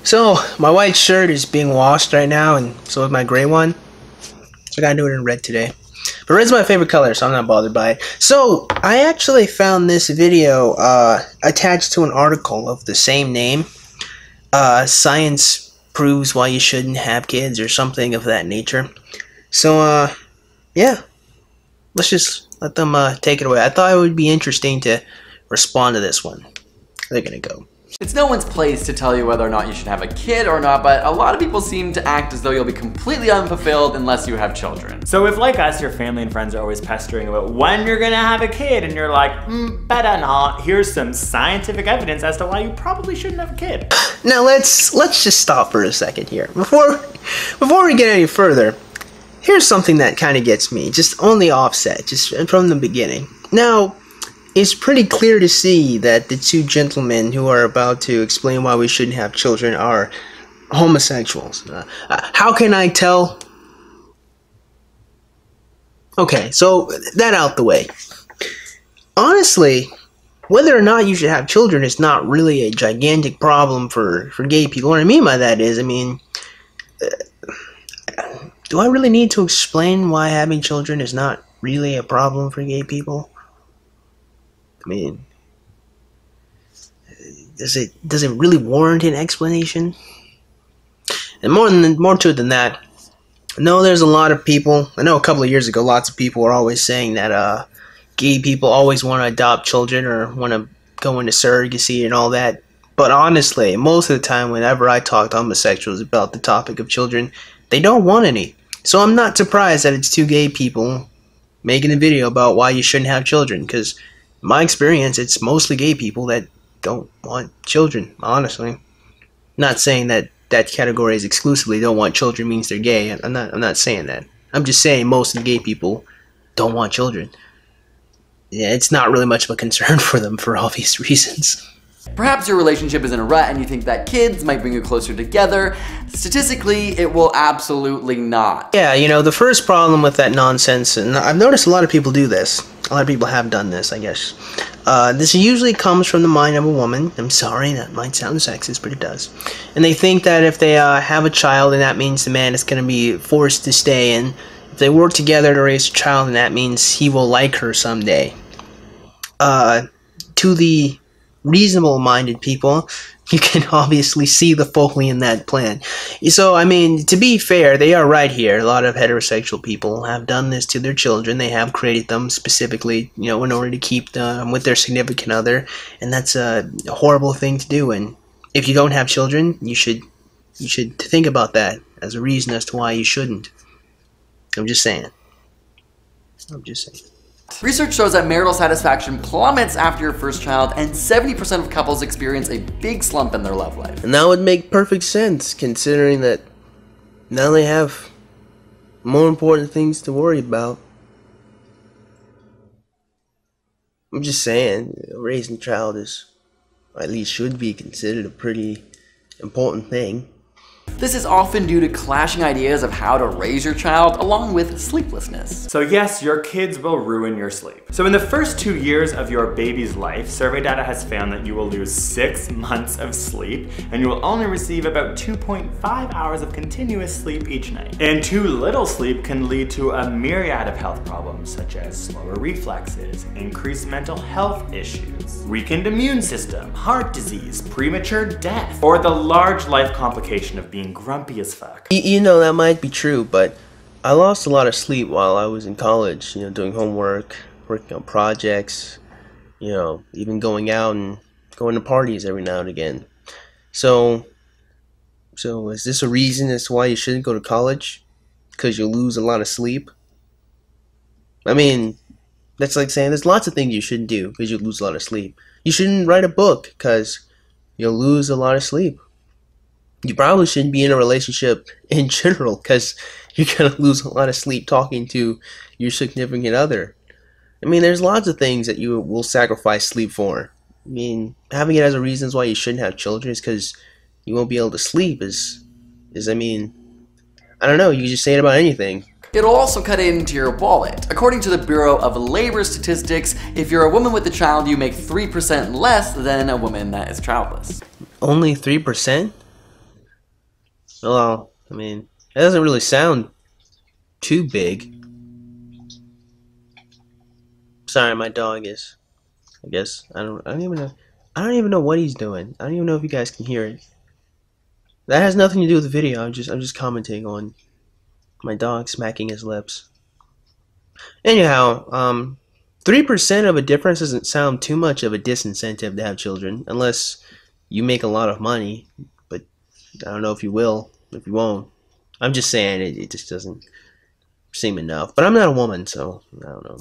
So, my white shirt is being washed right now, and so is my gray one. So I gotta do it in red today. But red's my favorite color, so I'm not bothered by it. So, I actually found this video attached to an article of the same name. Science proves why you shouldn't have kids, or something of that nature. So, yeah. Let's just let them take it away. I thought it would be interesting to respond to this one. They're gonna go. It's no one's place to tell you whether or not you should have a kid or not, but a lot of people seem to act as though you'll be completely unfulfilled unless you have children. So if, like us, your family and friends are always pestering about when you're gonna have a kid, and you're like, better not, here's some scientific evidence as to why you probably shouldn't have a kid. Now let's just stop for a second here. Before we get any further, here's something that kind of gets me, just on the offset, just from the beginning. Now, it's pretty clear to see that the two gentlemen who are about to explain why we shouldn't have children are homosexuals. How can I tell? Okay, so that out the way. Honestly, whether or not you should have children is not really a gigantic problem for gay people. What I mean by that is, do I really need to explain why having children is not really a problem for gay people? Does it really warrant an explanation? And more to it than that, I know there's a lot of people. I know a couple of years ago, lots of people were always saying that gay people always want to adopt children or want to go into surrogacy and all that. But honestly, most of the time, whenever I talk to homosexuals about the topic of children, they don't want any. So I'm not surprised that it's two gay people making a video about why you shouldn't have children, because in my experience, it's mostly gay people that don't want children, honestly. Not saying that that category is exclusively don't want children means they're gay. I'm not saying that. I'm just saying most of the gay people don't want children. Yeah, it's not really much of a concern for them for obvious reasons. Perhaps your relationship is in a rut and you think that kids might bring you closer together. Statistically, it will absolutely not. Yeah, you know, the first problem with that nonsense, and I've noticed a lot of people do this. A lot of people have done this, I guess. This usually comes from the mind of a woman. I'm sorry, that might sound sexist, but it does. And they think that if they have a child, then that means the man is going to be forced to stay. And if they work together to raise a child, then that means he will like her someday. To the reasonable-minded people, you can obviously see the folly in that plan. So, to be fair, they are right here. A lot of heterosexual people have done this to their children. They have created them specifically, in order to keep them with their significant other, and that's a horrible thing to do. And if you don't have children, you should think about that as a reason as to why you shouldn't. I'm just saying. Research shows that marital satisfaction plummets after your first child, and 70% of couples experience a big slump in their love life. And that would make perfect sense, considering that now they have more important things to worry about. I'm just saying, raising a child is, or at least should be, considered a pretty important thing. This is often due to clashing ideas of how to raise your child, along with sleeplessness. So yes, your kids will ruin your sleep. So in the first 2 years of your baby's life, survey data has found that you will lose 6 months of sleep, and you will only receive about 2.5 hours of continuous sleep each night. And too little sleep can lead to a myriad of health problems, such as slower reflexes, increased mental health issues, weakened immune system, heart disease, premature death, or the large life complication of being grumpy as fuck. You know, that might be true, but I lost a lot of sleep while I was in college, doing homework, working on projects, even going out and going to parties every now and again. So is this a reason as to why you shouldn't go to college? Because you'll lose a lot of sleep? That's like saying there's lots of things you shouldn't do because you'll lose a lot of sleep. You shouldn't write a book because you'll lose a lot of sleep. You probably shouldn't be in a relationship in general because you're going to lose a lot of sleep talking to your significant other. There's lots of things that you will sacrifice sleep for. Having it as a reason why you shouldn't have children is because you won't be able to sleep is I don't know, you can just say it about anything. It'll also cut into your wallet. According to the Bureau of Labor Statistics, if you're a woman with a child, you make 3% less than a woman that is childless. Only 3%? Well, I mean, it doesn't really sound too big. Sorry, my dog is. I guess I don't even know. I don't even know what he's doing. I don't even know if you guys can hear it. That has nothing to do with the video. I'm just commenting on my dog smacking his lips. Anyhow, 3% of a difference doesn't sound too much of a disincentive to have children, unless you make a lot of money. But I don't know if you will, if you won't. I'm just saying it just doesn't seem enough. But I'm not a woman, so I don't know.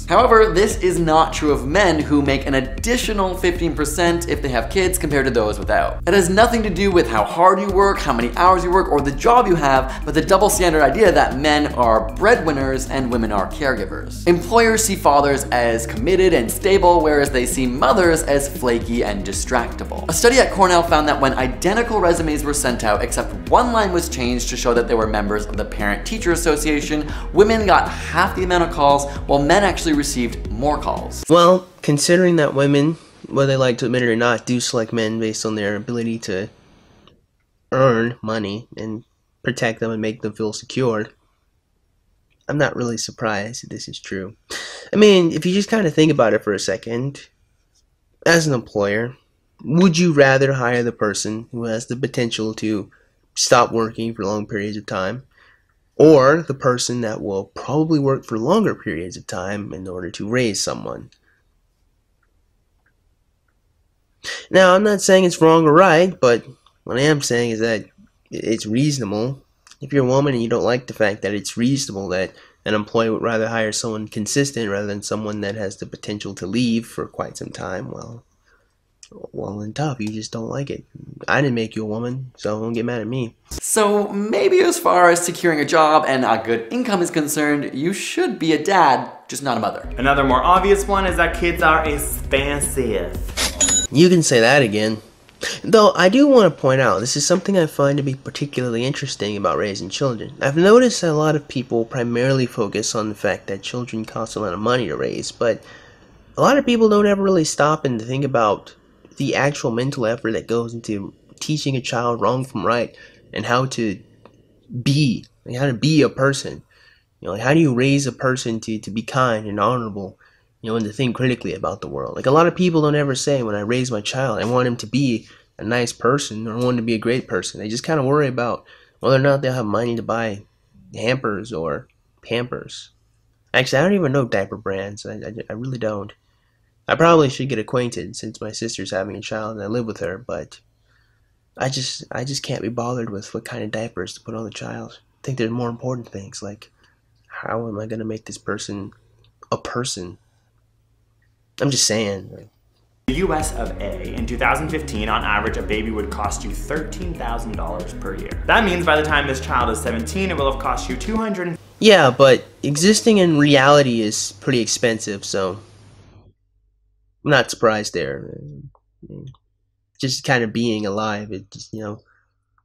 However, this is not true of men who make an additional 15% if they have kids compared to those without. It has nothing to do with how hard you work, how many hours you work, or the job you have, but the double standard idea that men are breadwinners and women are caregivers. Employers see fathers as committed and stable, whereas they see mothers as flaky and distractible. A study at Cornell found that when identical resumes were sent out, except one line was changed to show that they were members of the Parent-Teacher Association, women got half the amount of calls, while men actually received more calls. Well, considering that women, whether they like to admit it or not, do select men based on their ability to earn money and protect them and make them feel secure, I'm not really surprised that this is true. I mean, if you just kind of think about it for a second, as an employer, would you rather hire the person who has the potential to stop working for long periods of time, or the person that will probably work for longer periods of time in order to raise someone? Now, I'm not saying it's wrong or right, but what I am saying is that it's reasonable. If you're a woman and you don't like the fact that it's reasonable that an employer would rather hire someone consistent rather than someone that has the potential to leave for quite some time, well and tough. You just don't like it. I didn't make you a woman, so don't get mad at me. So maybe as far as securing a job and a good income is concerned, you should be a dad, just not a mother. Another more obvious one is that kids are expensive. You can say that again. Though I do want to point out, this is something I find to be particularly interesting about raising children. I've noticed that a lot of people primarily focus on the fact that children cost a lot of money to raise, but a lot of people don't ever really stop and think about the actual mental effort that goes into teaching a child wrong from right and how to be a person. You know, like how do you raise a person to be kind and honorable, you know, and to think critically about the world. Like a lot of people don't ever say, when I raise my child, I want him to be a nice person or I want him to be a great person. They just kind of worry about whether or not they'll have money to buy hampers or Pampers. Actually, I don't even know diaper brands. I really don't. I probably should get acquainted since my sister's having a child and I live with her, but I just can't be bothered with what kind of diapers to put on the child. I think there's more important things, like how am I going to make this person a person? I'm just saying. The US of A, in 2015, on average, a baby would cost you $13,000 per year. That means by the time this child is 17, it will have cost you $200. Yeah, but existing in reality is pretty expensive, so I'm not surprised there. Just kind of being alive, it just, you know,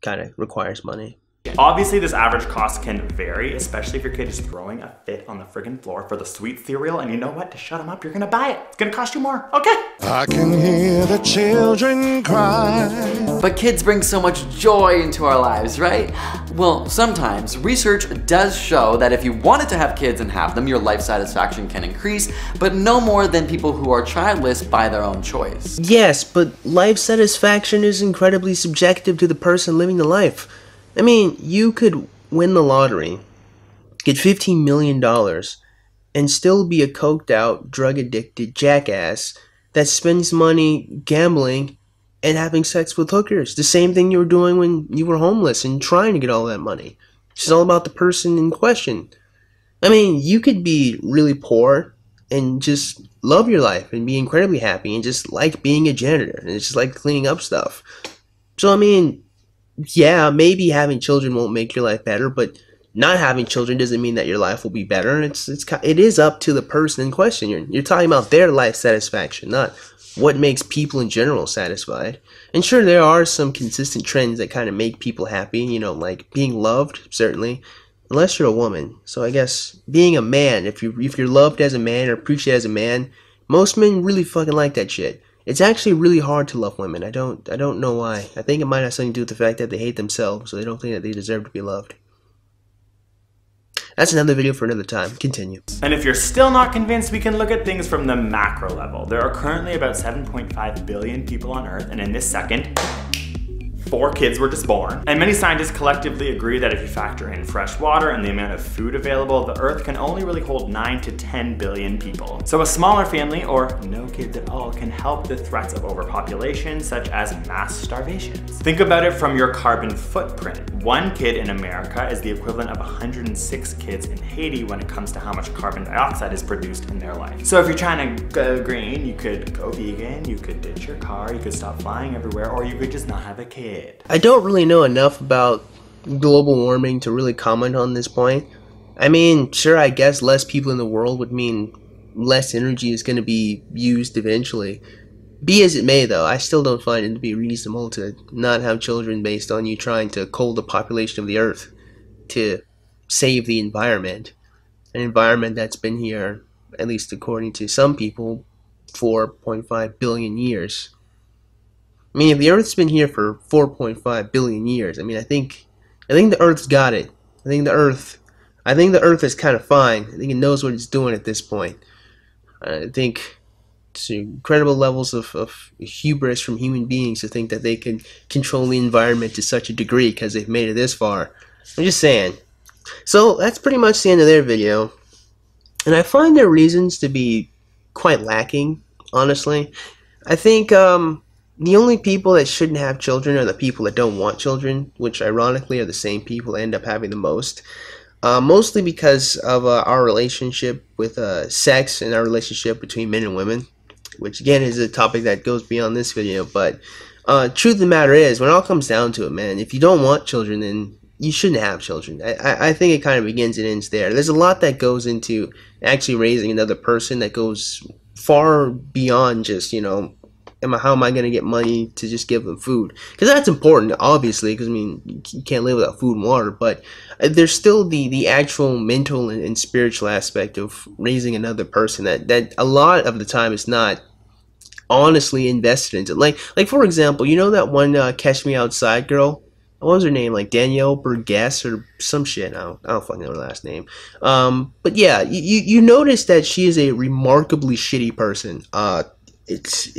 kind of requires money. Obviously, this average cost can vary, especially if your kid is throwing a fit on the friggin' floor for the sweet cereal, and you know what? To shut him up, you're gonna buy it. It's gonna cost you more, okay? I can hear the children cry. But kids bring so much joy into our lives, right? Well, sometimes. Research does show that if you wanted to have kids and have them, your life satisfaction can increase, but no more than people who are childless by their own choice. Yes, but life satisfaction is incredibly subjective to the person living the life. I mean, you could win the lottery, get $15 million, and still be a coked out, drug addicted jackass that spends money gambling and having sex with hookers. The same thing you were doing when you were homeless and trying to get all that money. It's all about the person in question. I mean, you could be really poor and just love your life and be incredibly happy and just like being a janitor and just like cleaning up stuff. So, I mean, yeah, maybe having children won't make your life better, but not having children doesn't mean that your life will be better. It is up to the person in question. You're talking about their life satisfaction, not what makes people in general satisfied. And sure, there are some consistent trends that kind of make people happy, you know, like being loved, certainly, unless you're a woman. So I guess being a man, if you're loved as a man or appreciated as a man, most men really fucking like that shit. It's actually really hard to love women. I don't know why. I think it might have something to do with the fact that they hate themselves, so they don't think that they deserve to be loved. That's another video for another time. Continue. And if you're still not convinced, we can look at things from the macro level. There are currently about 7.5 billion people on Earth, and in this second, 4 kids were just born. And many scientists collectively agree that if you factor in fresh water and the amount of food available, the Earth can only really hold 9 to 10 billion people. So a smaller family, or no kids at all, can help the threats of overpopulation, such as mass starvations. Think about it from your carbon footprint. 1 kid in America is the equivalent of 106 kids in Haiti when it comes to how much carbon dioxide is produced in their life. So if you're trying to go green, you could go vegan, you could ditch your car, you could stop flying everywhere, or you could just not have a kid. I don't really know enough about global warming to really comment on this point. I mean, sure, I guess less people in the world would mean less energy is going to be used eventually. Be as it may, though, I still don't find it to be reasonable to not have children based on you trying to cull the population of the Earth to save the environment. An environment that's been here, at least according to some people, 4.5 billion years. I mean, if the Earth's been here for 4.5 billion years, I mean, I think the Earth's got it. I think the Earth is kind of fine. I think it knows what it's doing at this point. I think it's incredible levels of hubris from human beings to think that they can control the environment to such a degree because they've made it this far. I'm just saying. So that's pretty much the end of their video. And I find their reasons to be quite lacking, honestly. I think the only people that shouldn't have children are the people that don't want children, which ironically are the same people that end up having the most. Mostly because of our relationship with sex and our relationship between men and women, which again is a topic that goes beyond this video. But truth of the matter is, when it all comes down to it, man, if you don't want children, then you shouldn't have children. I think it kind of begins and ends there. There's a lot that goes into actually raising another person that goes far beyond just, you know, how am I going to get money to just give them food? Because that's important, obviously, because, I mean, you can't live without food and water, but there's still the actual mental and spiritual aspect of raising another person that a lot of the time is not honestly invested into. Like for example, you know that one Catch Me Outside girl? What was her name? Like Danielle Burgess or some shit. I don't fucking know her last name. But yeah, you notice that she is a remarkably shitty person. It's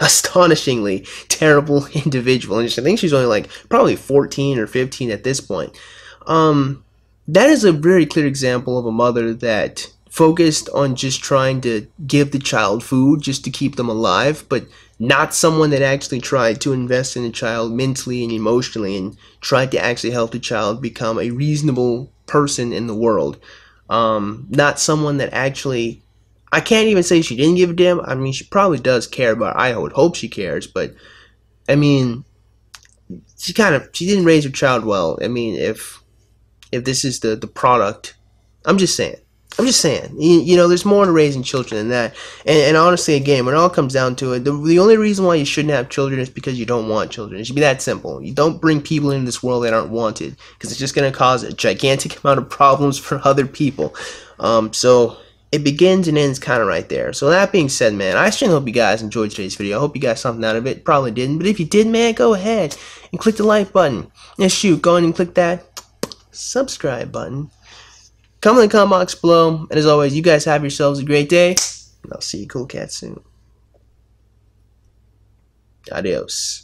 astonishingly terrible individual, and I think she's only like probably 14 or 15 at this point. That is a very clear example of a mother that focused on just trying to give the child food just to keep them alive, but not someone that actually tried to invest in the child mentally and emotionally and tried to actually help the child become a reasonable person in the world. Not someone that actually, I can't even say she didn't give a damn. I mean, she probably does care, but I would hope she cares. But I mean, she didn't raise her child well. I mean, if this is the product, I'm just saying. You know, there's more to raising children than that. And honestly, again, when it all comes down to it, the only reason why you shouldn't have children is because you don't want children. It should be that simple. You don't bring people into this world that aren't wanted, because it's just going to cause a gigantic amount of problems for other people. So it begins and ends kind of right there. So that being said, man, I certainly hope you guys enjoyed today's video. I hope you got something out of it. Probably didn't, but if you did, man, go ahead and click the like button. And shoot, go ahead and click that subscribe button. Comment in the comment box below. And as always, you guys have yourselves a great day. And I'll see you cool cats soon. Adios.